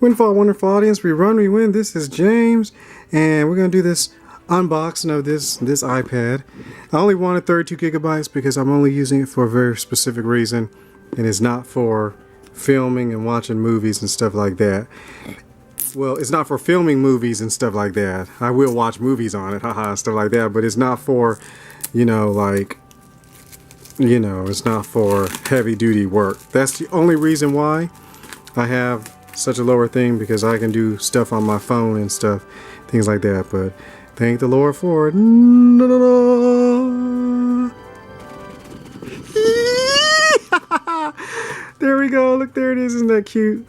Wonderful audience, we run, we win. This is James, and we're going to do this unboxing of this iPad. I only wanted 32 gigabytes because I'm only using it for a very specific reason, and it's not for filming and watching movies and stuff like that. Well, it's not for filming movies and stuff like that. I will watch movies on it, haha, stuff like that, but it's not for, it's not for heavy duty work. That's the only reason why I have such a lower thing, because I can do stuff on my phone and stuff, things like that. But thank the Lord for it. There we go. Look, there it is. Isn't that cute?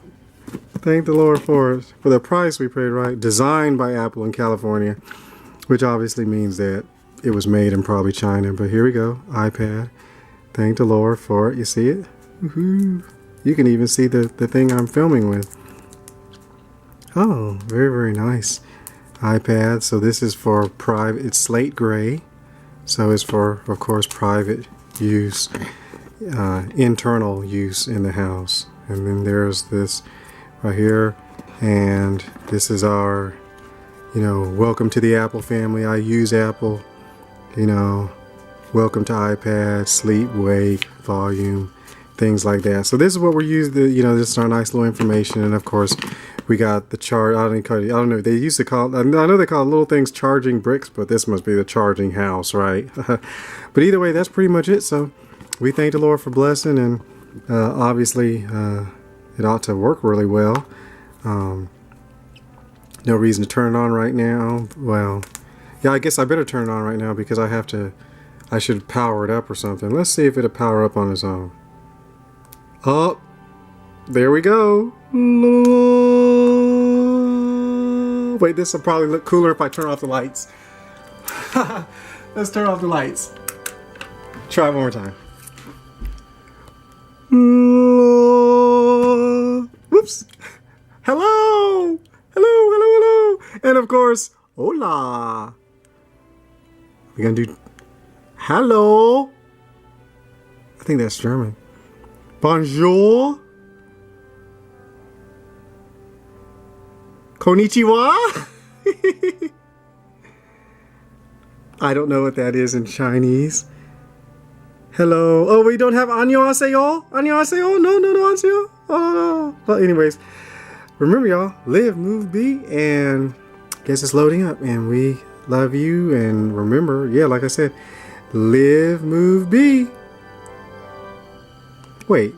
Thank the Lord for it. For the price we paid, right? Designed by Apple in California, which obviously means that it was made in probably China. But here we go. iPad. Thank the Lord for it. You see it? Woohoo. You can even see the thing I'm filming with. Oh, very, very nice. iPad. So this is for private. It's slate gray. So it's for, of course, private use, internal use in the house. And then there's this right here. And this is our, welcome to the Apple family. I use Apple, welcome to iPad, sleep, wake, volume, things like that. So this is what we're using. This is our nice little information, and of course, we got the charge. I don't know. They used to call. I know they call little things charging bricks, but this must be the charging house, right? But either way, that's pretty much it. So we thank the Lord for blessing, and obviously, it ought to work really well. No reason to turn it on right now. Well, yeah, I guess I better turn it on right now because I should power it up or something. Let's see if it'll power up on its own. Oh, there we go. Wait, this will probably look cooler if I turn off the lights. Let's turn off the lights. Try it one more time. Whoops. Hello. Hello. And of course, hola. We're going to do hello. I think that's German. Bonjour. Konnichiwa. I don't know what that is in Chinese. Hello. Oh, we don't have annyeonghaseyo? Annyeonghaseyo? No, annyeonghaseyo. Oh. Well, anyways, remember y'all, live, move, be, and guess it's loading up, and we love you, and remember, yeah, like I said, live, move, be. Wait.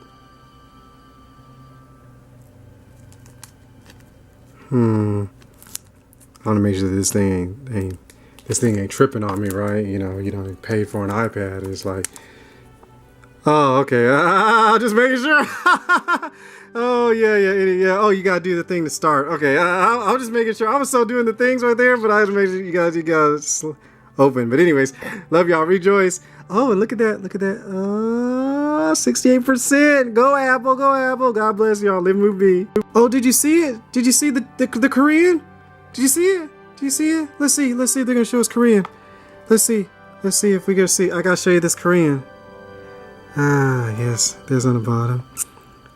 I want to make sure that this thing ain't tripping on me, right? You pay for an iPad. It's like, oh, okay. I'll just making sure. Oh yeah. Oh, you gotta do the thing to start. Okay, I'm just making sure. I was still doing the things right there, but I had to make sure you guys open. But anyways, love y'all. Rejoice. Oh, and look at that. 68%. Go Apple. God bless y'all. Live, move, be. Oh, did you see it? Did you see the Korean? Did you see it? Let's see if they're gonna show us Korean. Let's see if we can see. I gotta show you this Korean. Ah, yes. There's on the bottom.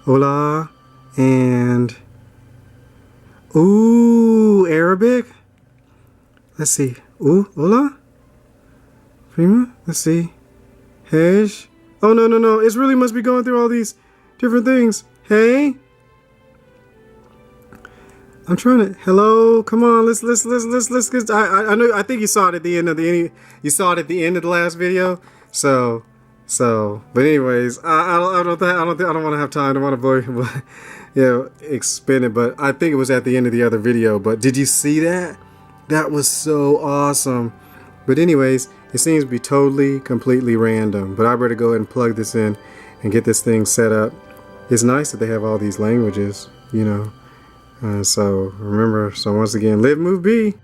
Hola. And ooh, Arabic. Let's see. Ooh, hola. Prima. Let's see. Hej. Oh no. It really must be going through all these different things. Hey. I'm trying to. Hello. Come on. Let's. I know. I think you saw it at the end of the last video. So. But anyways, I don't want to have time. I don't want to blow. Expand it. But I think it was at the end of the other video. But did you see that? That was so awesome. But anyways, it seems to be completely random. But I better go ahead and plug this in and get this thing set up. It's nice that they have all these languages, So remember, so once again, live, move, be.